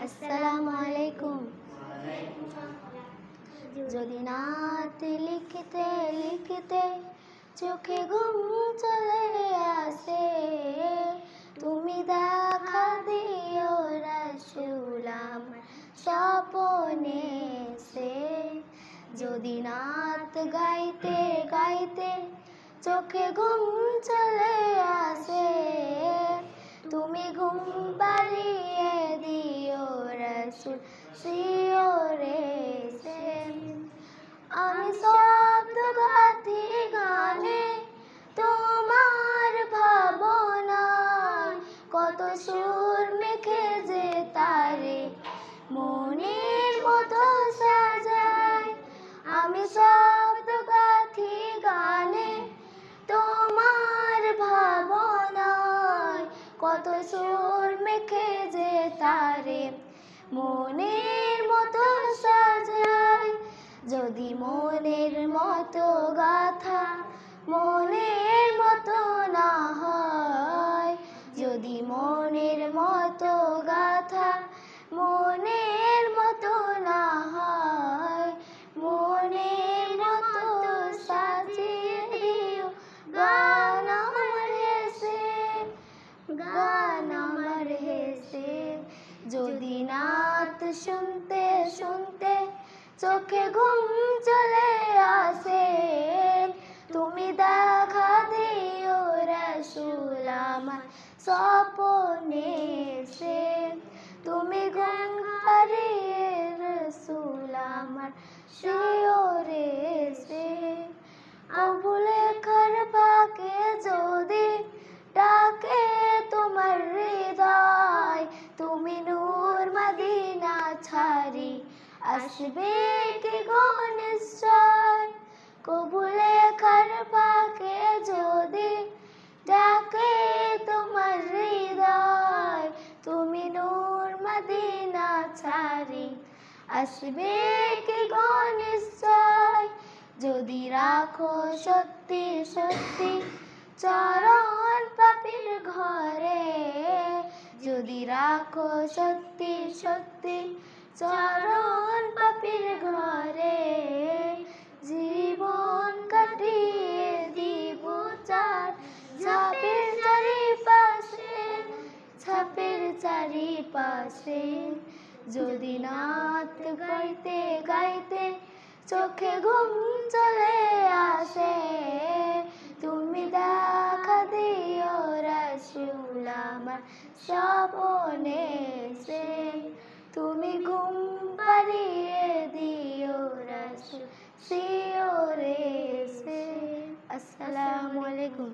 আসসালামু আলাইকুম। যদি নাত লিখতে লিখতে চোখে ঘুম চলে আসে, তুমি দেখা দিও রাসূল আমার স্বপনে সে। যদি নাত গাইতে গাইতে চোখে ঘুম চলে আসে, তুমি ঘুম পাড়িয়ে দিও রাসূল শিওরে সে। আমি শব্দ গাথি গানে তোমার ভাবনায়, কত সুর মেখে যে তারে মনের মতো সাজায়। আমি শব্দ গাথি গানে তোমার ভাবনায়, কত সুর মেখে যে তারে মনের মতো সাজায়। যদি মনের মতো গাথা মনের মতো না হয়, যদি মনের মতো গাথা মনের মতো না হয়, মনের মতো সাজিয়ে দিও গান আমার হেসে, গান আমার হেসে। যদি নাত শুনতে শুনতে চোখে ঘুম চলে আসে, তুমি দেখা দিও রাসূল আমার স্বপনে সে। তুমি ঘুম পাড়িয়ে রাসূল আমার শিওরে সে। কবু লেখার ফাঁকে যদি ডাকে তোমার হৃদয়, তুমি নূর মদিনা ছাড়ি আসবে কি গো নিশ্চয়। কবু লেখার ফাঁকে যদি ডাকে তোমার হৃদয়, তুমি নূর মদিনা ছাড়ি আসবে কি গো নিশ্চয়। যদি রাখো সত্যি সত্যি চরণ পাপীর ঘরে, যদি রাখো সত্যি সত্যি চরণ পাপীর ঘরে, জীবন কাটিয়ে দিব চার ঝাপের চারিপাশে, ঝাপের চারিপাশে। যদি নাত গাইতে গাইতে চোখে ঘুম চলে আসে, তুমি দেখা দিও রাসূল আমার স্বপনে সে। তুমি ঘুম পাড়িয়ে দিও রাসূল শিওরে সে। আসসালামু আলাইকুম।